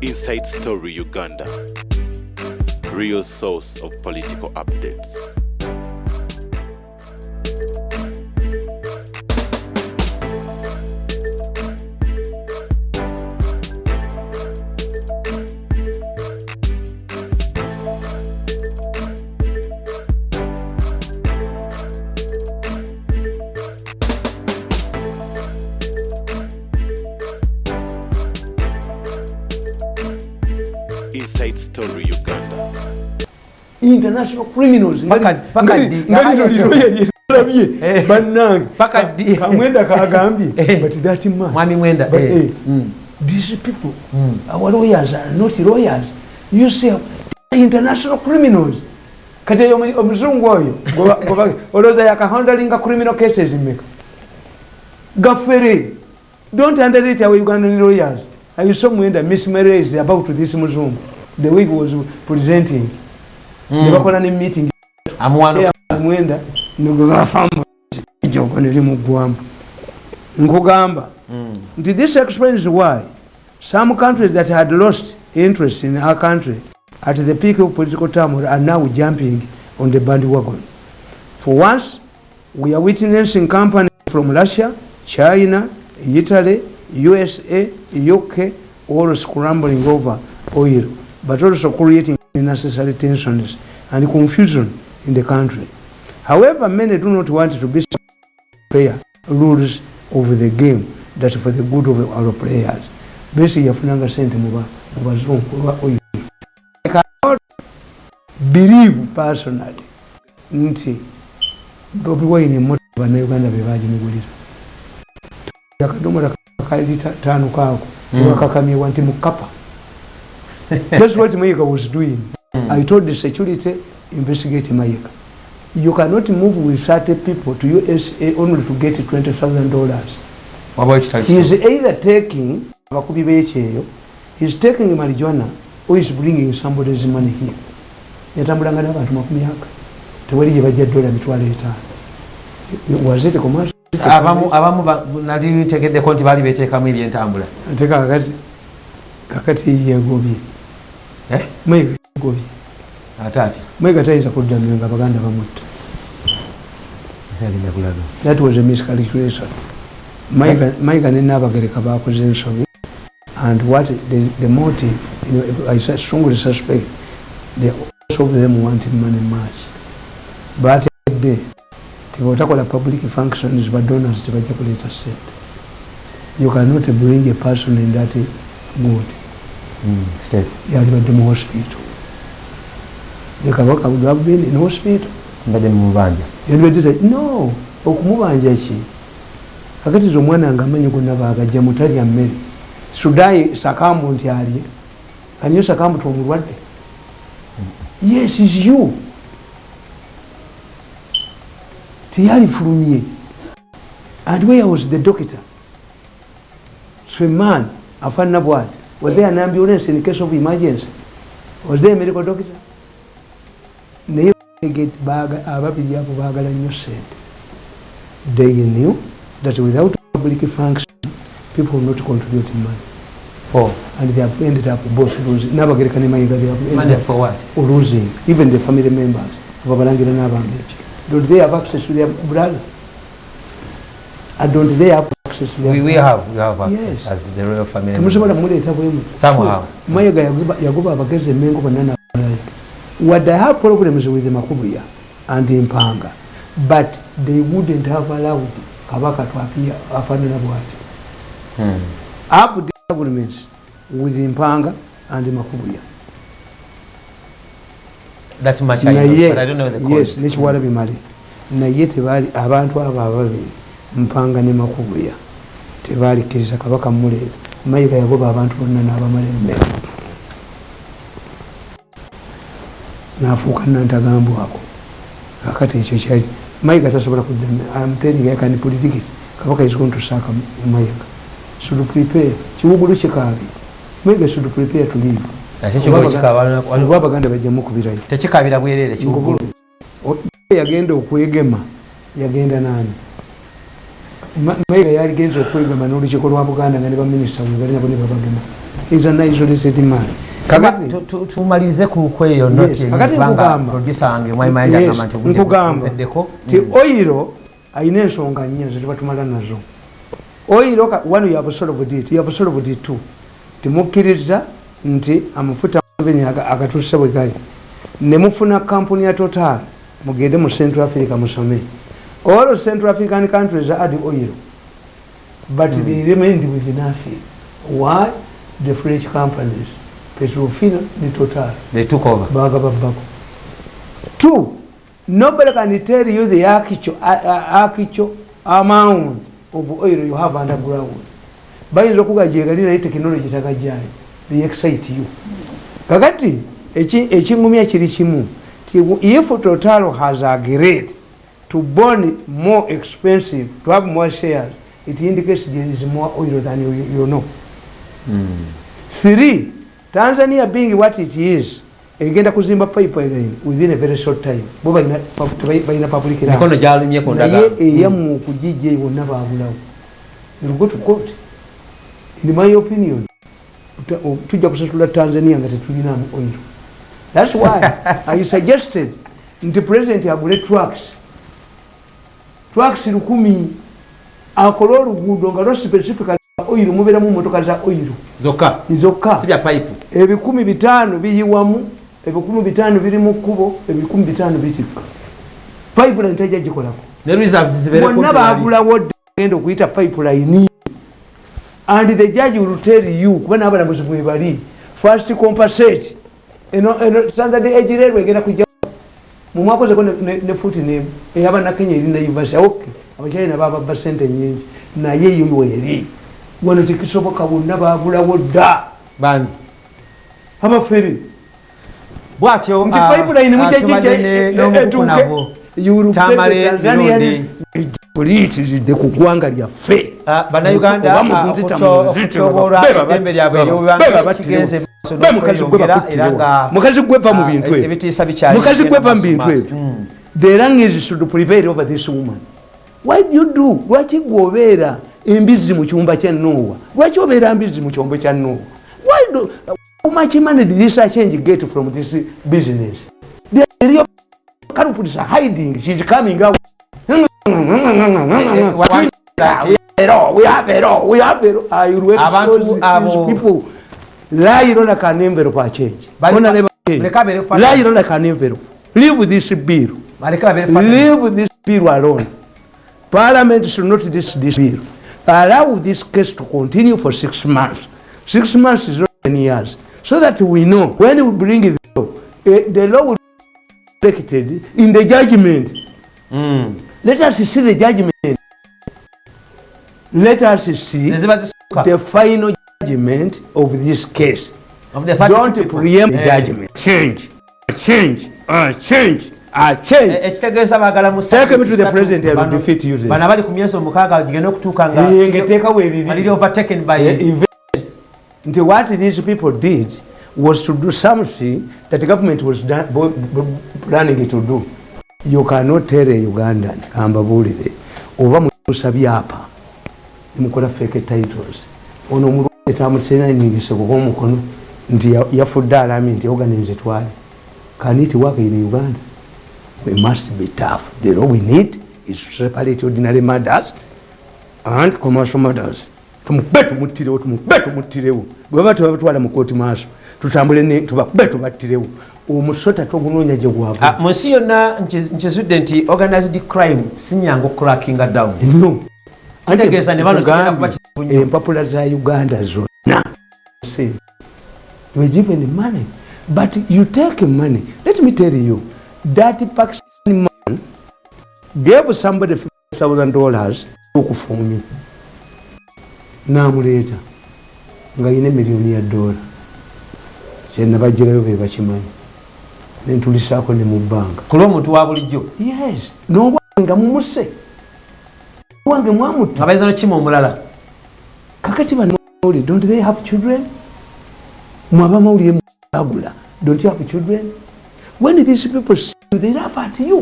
Inside Story Uganda, real source of political updates. Inside Story Uganda. International criminals. But that's man. These people, our lawyers are not lawyers. You see, international criminals. Kati omuzungu oyo oloza yaka handling criminal cases make. Gafere. Don't underrate our Ugandan lawyers. I saw Mwenda mismarriage about this Muslim. The way he was presenting. They were calling a meeting. I'm one of Mwenda. This explains why some countries that had lost interest in our country at the peak of political turmoil are now jumping on the bandwagon. For once, we are witnessing companies from Russia, China, Italy, USA, UK, all scrambling over oil, but also creating unnecessary tensions and confusion in the country. However, many do not want to be fair rules of the game that for the good of our players. Basically, I cannot believe personally nti Bobi Wine moto bana Uganda bebaji mugulira. Yakadomola kalita tano kako wakakamye wanti mukapa. That's what Mayeka was doing. I told the security investigate Mayeka. You cannot move with 30 people to USA only to get $20,000. What about tax? He is either taking he's taking marijuana or he's bringing somebody's money here. Yatambulanga n'abantu makumi yaka. Tewali yebaje dola mitwalo 5. Was it a commercial? Abamu nali tegedde konti bali beteekamu ebyentambula. Ateka kakati yegobi. Mwega gobi. Atati. Mwega tayita kuddamu nga baganda bamutta. That was a miscalculation. Mwega n'abagereka bakoze ensobi. And what the motive, I strongly suspect most of them wanted money much. But the public functions but donors to the set. You cannot bring a person in that mood. State. You have been in hospital. The Kabaka would have been in hospital. But then no, Okumubanja chi. Akati zomwana ngamanyi kunava jamutali ya mmeri. Sudai sakamu ntiali. Can you sakamu to omulwadde? Yes, it's you. Tiyali fulumye. And where was the doctor? So a man, afana bwati. Was there an ambulance in case of emergency? Was there a medical doctor? They get baga ababiyabu bagala nnyo sente. They knew that without public function, people will not contribute money. For? And they have ended up both losing. Never get any money. They have money for what? Losing. Even the family members. Don't they have access to their brother? And don't they have access to their we have access, yes, as the royal family. Somehow. What they have problems with the Makubuya and the Impanga, but they wouldn't have allowed Kabaka to appear Afana Bwati. Have disagreements with the Impanga and the Makubuya. That's much I know, but I don't know the cause. Yes, let's what be married. Na yet valley abantu abababi Mpanga ne Makubuya. Tevali kirisa Kabaka muleta. Mayiga yagoba abantu bonna n'abamalembera. Nafuuka nantagambwako. Kakati ekyo kyali Mayiga tasobola kuddamu. I'm telling you, I can put it. Kabaka is going to sack Mayiga. Should prepare. Kiwugulu kikaabi. Mayiga should prepare to leave. Wabaganda bajjamu kubirayo. Tekikabira bwerere kiwugulu. Yagenda okwegema. Yagenda nani? Mayiga yaligenza okwegamba n'olukiiko lwa Buganda nga ne baminisita bwe bali nabo ne babagema. He's an isolated man. Tumalize ku kweyo noti kubanga producer wange Mwayimayanja agamba nti nkugamba ti oil ayina ensonga nnya ze batumala nazo. Oil one you have solved it, you have solved it too. Timukkiriza nti amafuta agatuuse bwe gali. Ne mufuna kampuni ya Total mugende mu Central Africa musome. All Central African countries add oil, but they remained with nothing. Why? The French companies, Petrofina, the Total, they took over. Two, nobody can tell you the actual amount of oil you have underground. By the technology, they excite you. Kakati, echingumia chirichimu. If Total has agreed to burn more expensive, to have more shares, it indicates there is more oil than you know. Three, Tanzania being what it is, egenda kuzimba pipeline within a very short time. Boba ina public ira. Mikono jalu mye kondaga. Ye yamu kujije wonna babulawo. You go to court. In my opinion, tujja kusasula Tanzania nga tetulina oil. That's why I suggested the president agule trucks 10 akolo oluguudo nga lo specifically oil mubera mu motoka za oil zokka sibya pipe 15,000 biyiwamu 15,000 biri mu kubo 15,000 bitika pipeline tajja jikolako ne reserves zibere ko nabagula wodde ngendo kuita pipeline and the judge will tell you kubana abana muzibwe bali first compensate eno standard age railway genda kujja mu mwako zeko ne futi ne yaba na Kenya irinda yivasa okay abachali na baba basente nyingi na ye yo yeri wano tikisoboka bonna babula wodda bani aba feri bwatyo mti pipeline mujajije n'omukunabo Tanzania politics de kugwanga lya fe bana Uganda okutobora edembe lyabwe eryobanga kigenze mukazi gweva mu bintu mukazi gweva mu bintu the language should prevail over this woman. Why do you do? Lwaki gwobera embizi mu cyumba kya Noah? Lwaki obera embizi mu cyombo kya Noah? Why do how much money did this change get from this business? The real culprit is hiding. She's coming out. We have it all. I will expose people. Lie like an envelope change. Lie like an envelope. Live with this bill. Leave this bill alone. Parliament should not this bill. Allow this case to continue for 6 months. 6 months is not 10 years. So that we know when we bring the law will be reflected in the judgment. Let us see the judgment. Let us see the final judgment of this case. Don't preempt the judgment. Change. Take me to the president and defeat you. What these people did was to do something that the government was planning to do. You cannot tell a Ugandan, Kambabulire, over Musabiapa, Mukola fake titles. Ono Muru Tamusena in the Sogomokono, Yafudala, I mean, the organized why. Can it work in Uganda? We must be tough. The law we need is to separate ordinary matters and commercial matters. Tumubetu mutirewo. Bwaba tubatwala mu court maso. Tutambule ne tubabetu batirewo. Omusota togunonya je gwava. Munsi yonna nchizudde nti organized crime sinyango cracking down. No. Kitegeza ne bano kigenda empapula za Uganda zonna. See. We give the money. But you take money. Let me tell you, that Pakistani man gave somebody $50,000 to kufunyi. Namuleta nga yine $1,000,000. Kyena bajirayo be bakimanyi. Nentulisako ne mu banka. Kulo muntu wa bulijjo. Yes. No wanga mumuse. Wange mwamutu. Abayizano kimo omulala. Kakati bano don't they have children? Mwaba mawuli agula. Don't you have children? When these people see you, they laugh at you.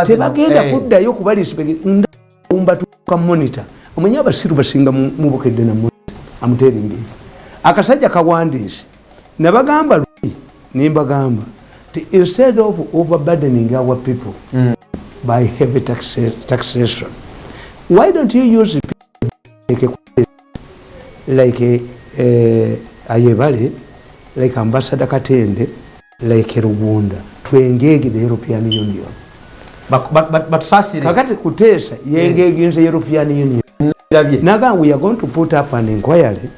Tebagenda kuddayo kuba respect. akawumba tuka monitor omanyi abasiru basinga mu bukedde na monitor amuteringi akasajja kawandiise nabagamba luli nimbagamba instead of overburdening our people by heavy taxation, why don't you use like Ayebale, like Ambassador Katende, like Rugunda, to engage the European Union? But Sassi, Kakati Kutesa, you engage in the European Union. Naga, we are going to put up an inquiry,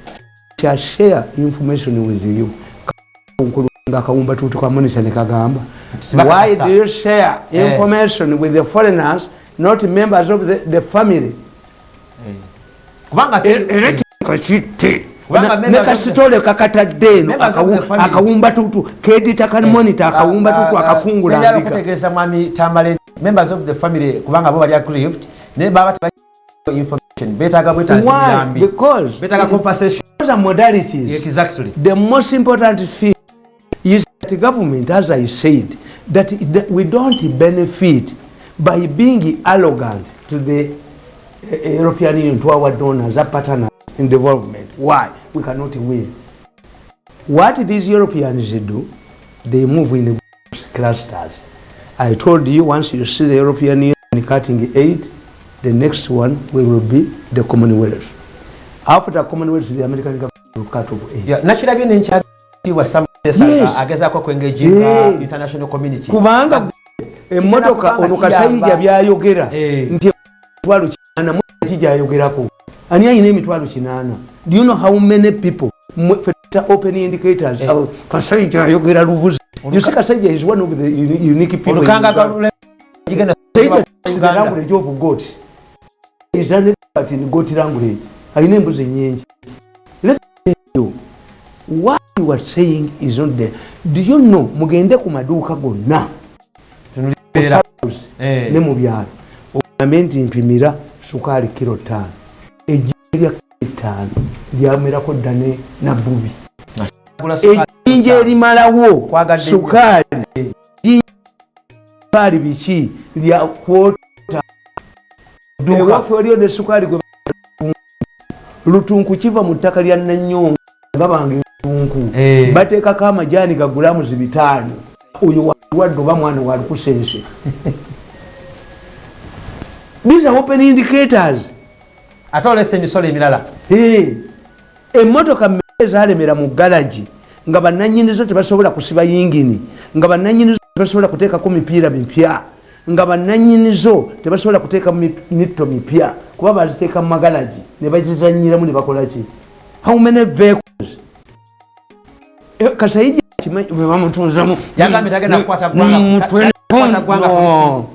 shall share information with you. Why do you share information with the foreigners, not members of the family? Nekasitole kakatadde akawumba tutu kedita kan monitor akawumba tutu akafungula ndika kutegeeza mwami Tamale members of the family kubanga bo bali aggrieved ne baba information betaga bwetazilambi because betaga compensation are modalities. Exactly. The most important thing is that government, as I said, that we don't benefit by being arrogant to the European Union, to our donors, our partners in development. Why? We cannot win. What these Europeans do, they move in clusters. I told you, once you see the European Union cutting aid, the next one will be the Commonwealth. After the Commonwealth, the American government will cut off aid. Yeah, naturally, agezako kwengejinga international community. Kubanga emotoka olukasayija byayogera nti emitwalo 8 kijayogerako. Ani ayina emitwalo 8? Do you know how many people open indicators kasayija ayogera lubuzi? You see, Kasayija is one of the unique people. Olukanga language of goat. Is an expert in goat language. Ayina embuzi nyingi. Let's tell you what you are saying is not there. Do you know mugende ku maduuka gonna ne mu byalo ogambe nti mpimira sukaali kilo 5 ejjinja 5 lyamerako ddane na bubi ejjinja erimalawo sukaali sukaali biki lya kwota duka olio ne sukaali gwe lutunku kiva mu ttaka lya Nanyonga nga bange lutunku bateekako amajaani ga gulamuzi 5 oyo wadde oba mwana walikusense. These are open indicators. Atolese emisolo emirala. Emmotoka ezalemera mu galaji nga bannannyinizo tebasobola kusiba yingini, nga bannannyinizo tebasobola kuteekako mipiira mipya, nga bannannyinizo tebasobola kuteeka mitto mipya kuba baziteeka mu magalaji ne bazizannyiramu ne bakola ki? How many vehicles? Kasayija kimanyi bwe bamutuuzamu yagambye tagenda kukwata gwanga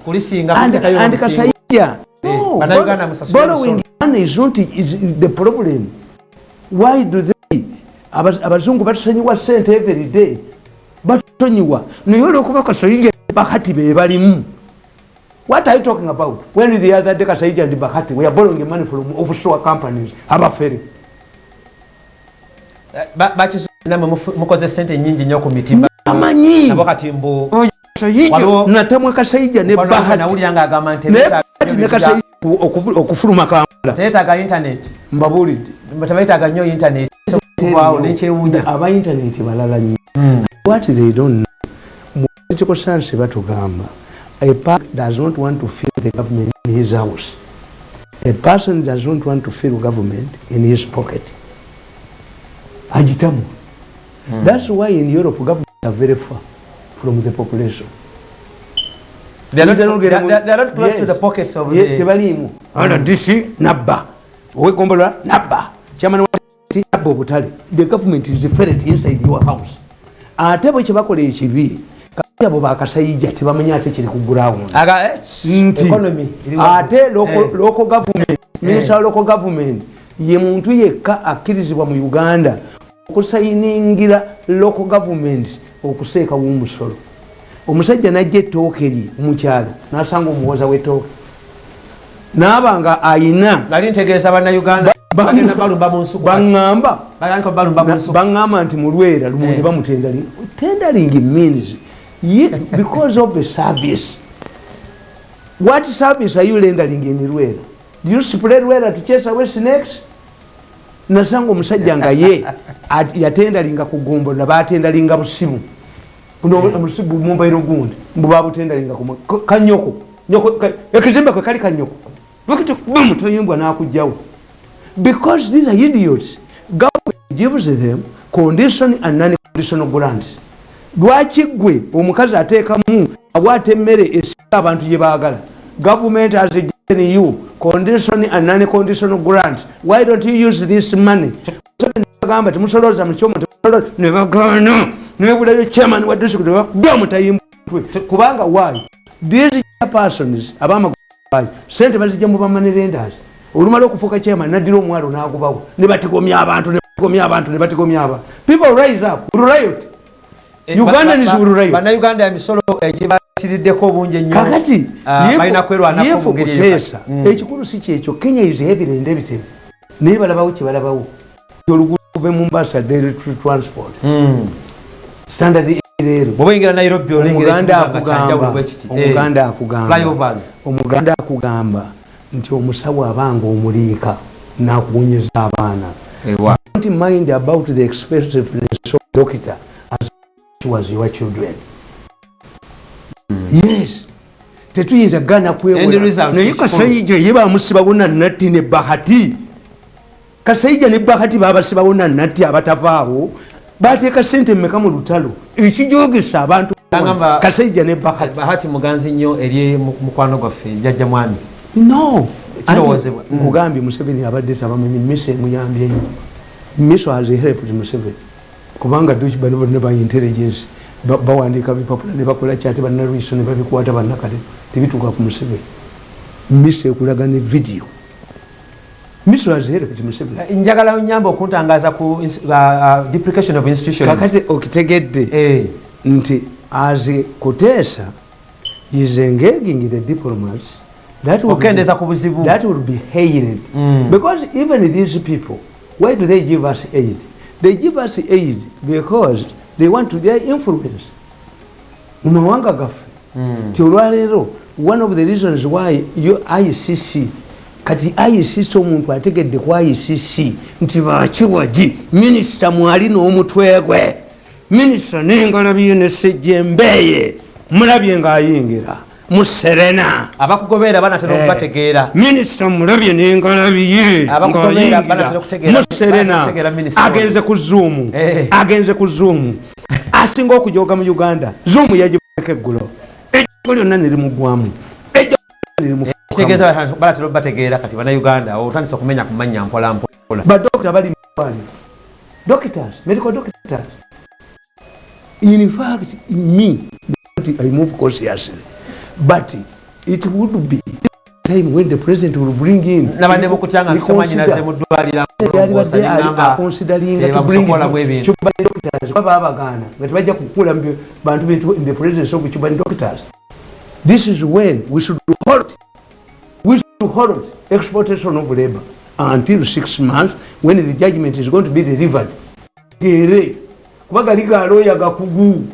kulisinga and Kasayija borrowing money is not the problem. Why do they abazungu batusonyiwa sente every day batusonyiwa naye olwokuba Kasayija Bahati be balimu? What are you talking about? When the other day Kasayija and Bahati we are borrowing money from offshore companies abafere mukoze sente nyingi nnyo ku mitimba amanyi nabo kati mbu natamwa Kasayija ne Bahati nawulira agamba nti ne Kasayija okufuluma Kampala teetaga internet mbabulidde tebayitaga nnyo internet waawo nekyewuunya aba internet balala nnyo. What they don't know political science batugamba a person does not want to feel the government in his house. A person does not want to feel government in his pocket. Agitamu. That's why in Europe governments are very far from the population. They are not close to the pockets of the tebalimu. Ana DC nabba. Owe gombola nabba. Chairman wati nabba obutale. The government is different inside your house. Ate bwe kibakola ekibi abo bakasayija tebamanya ate kiri ku ground. Economy. Ate local government, minister of local government ye muntu yekka akkirizibwa mu Uganda okusayiningira local government okuseeka w'omusolo. Omusajja najja ettooke lye mu kyalo n'asanga omuwoza w'ettooke n'abanga ayina nali ntegeeza bannayuganda bagenda balumba mu nsuku baŋŋamba nti mu Lwera lumonde bamutendali. Tendering means because of the service. What service are you rendering in Lwera? Do you spread where to chase away snakes? Nasanga omusajja nga ye yatendalinga kugombola batendalinga busibu kuno musibu mumbairo gundi mbuba butendalinga kanyoko ekizimbe kwe kali kanyoko wakati bum toyimbwa nakujjawo because these are idiots. Government gives them condition and non-conditional grants. Lwaki gwe omukazi ateekamu abwate emmere esika abantu gye baagala. Government has given you condition and non-conditional grants. Why don't you use this money? Bagamba temusoloza mu kyomo ne bagana ne bulayo chairman wa district bagamba tayimbwe kubanga why these persons abama sente bazijja mu bamanirenders olumala okufuka chairman nadira omwalo nagubawo ne batigomya abantu people rise up riot. Ugandans will riot. Bana Uganda ya misolo ejibatirideko bunje nnyo kakati balina kwerwa nakuvugirira ekikulu si kyekyo. Kenya is heavily indebted naye balabawo kibalabawo oluguudo kuva Mombasa direct transport standard rero bobingira Nairobi omuganda akugamba nti omusawo abanga omuliika nakuwonyeza abaana. Don't mind about the expensiveness of doctor as was your children. Yes. Tetuyinza gana kwewera naye Kasayija ye bamusibawo na natti ne Bahati. Kasayija ne Bahati babasibawo na natti abatavaawo bateeka sente mmeka mu lutalo ekijogesa abantu. Kasayija ne Bahati muganzi nnyo eri mukwano gwaffe jjajja mwami. No. Mugambi Museveni abadde tabamanyi mise muyambye nnyo. Miso has helped Museveni kubanga duchi bano ne ba intelligence bawandika bipapula ne bakola kyate bannalwiso ne babikwata bannakale tibituuka ku Museveni. Miso ekulaga ne video. Miso has helped Museveni. Njagala onyamba okuntangaza ku duplication of institutions. Kakati okitegedde nti as Kutesa is engaging the diplomats that would be hated because even these people, why do they give us aid? They give us aid because they want to their influence. Umawanga gafe. Tiolwalero, one of the reasons why your ICC, kati ICC omuntu ategedde kwa ICC nti bakiwaji minister mwali n'omutwegwe minister n'engalabiye ne Sejjembeye mulabye ng'ayingira Muserena abakugobera banatera okubategeera minister mulabye n'engalabiye abakugobera banatera okutegeera Muserena agenze ku Zoom asinga okujoga mu Uganda Zoom yagibeka eggulo eggulo lyonna nerimugwamu kitegeeza banatera okubategeera kati bana Uganda otandisa okumenya ku mannya mpola mpola badokita bali mbali doctors medical doctors in fact me I move consciously but it would be time when the president will bring in nabane bokutanga kitamanyi naze mudwalira considering to bring in Chubani doctors baba abagana but bajja kukula bantu in the presence of Chubani doctors. This is when we should halt exportation of labor until 6 months when the judgment is going to be delivered. Gere kubaga liga aloya gakugu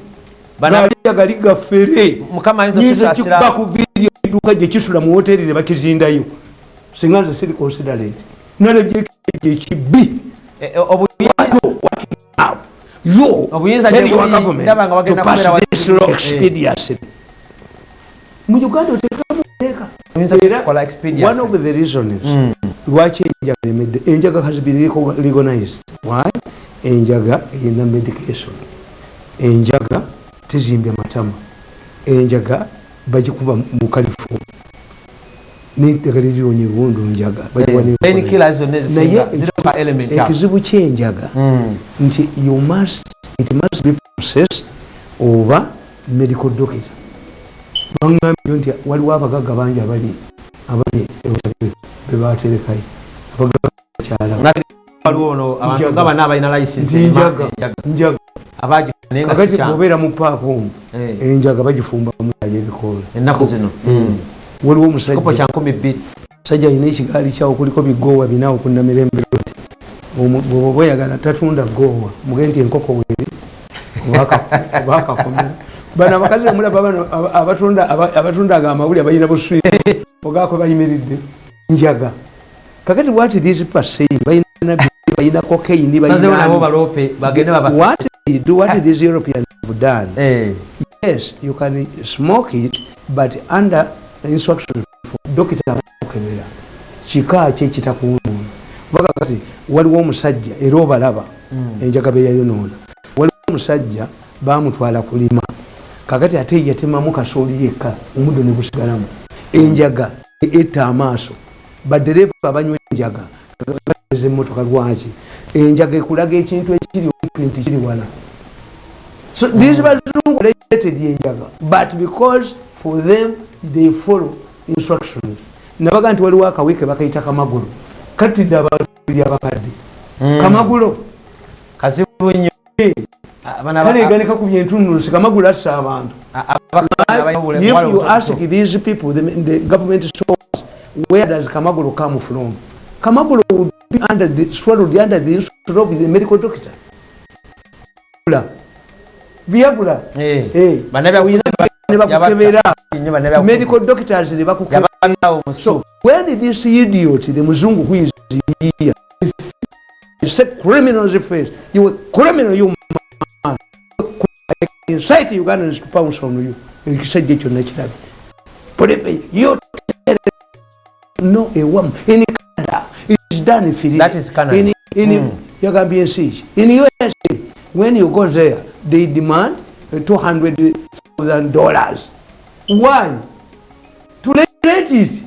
bana galiga fere mukama hizo tusasira ku video iduka je kisula mu hotel ne bakizindayo singanze siri considerate nale je kibi obuyinza je ndabanga bagenda kubera wa expediency mu Uganda oteka oyinza kola expediency. One of the reasons lwaki enjaga has been recognized. Why? Enjaga ina medication. Enjaga tizimbe matama. Enjaga bajikuba mu California. Ni tegalizo nyigundu enjaga bajwane any killers on this zero element ya ekizibu kyenjaga nti it must be processed over medical doctor. Bangambye nti waliwo abagagga bangi abali bebaterekayo abagagga kyala waliwo ono abantu ngaba n'abalina license njaga abaji nenga akati kubeera mu paako omu enjaga bagifumba mu ebikoola ennaku zino waliwo omusajja kopo kya 12 sajja alina ekigaali kyawo kuliko bigoowa binaawo ku Namirembe Road bw'oba oyagala tatunda goowa muge nti enkoko weeri bakakomera bano abakazi bamulaba bano abatunda amawulire abalina buswiri ogaako bayimiridde njaga kakati what these people say bayina cocaine what they do, what these Europeans have done. Yes, you can smoke it, but under instruction for doctor okebera chika kye kitakuumu bakati waliwo omusajja era obalaba enjagabe yayo noona waliwo omusajja bamutwala kulima kakati ate yatemamu kasooli yekka omuddo ne gusigalamu enjaga etta amaaso baddereeva abanywa enjaga emmotoka lwaki enjaga ekulaga ekintu ekiri nti kiri wala. So these bazungu related enjaga, but because for them they follow instructions. Nabaga nti waliwo akawike bakayita kamagulu katidde abantu abakadde kamagulu kasibu nnyo kaleganika ku byentunusi kamagulu assa abantu. If you ask these people, the government stores, where does kamagulu come from? Kamagulu would be swallowed under the instruction of the medical doctor. Viagra. Medical doctors ne bakukebera. So when this idiot, the muzungu who is here, is a criminal's face, you a criminal, you man. Incite Ugandans to pounce on you. You said get your natural. But if you know a woman in Canada, it's done in Philly. That is Canada. You can be in siege. In USA, when you go there, they demand $200,000. Why? To regulate it.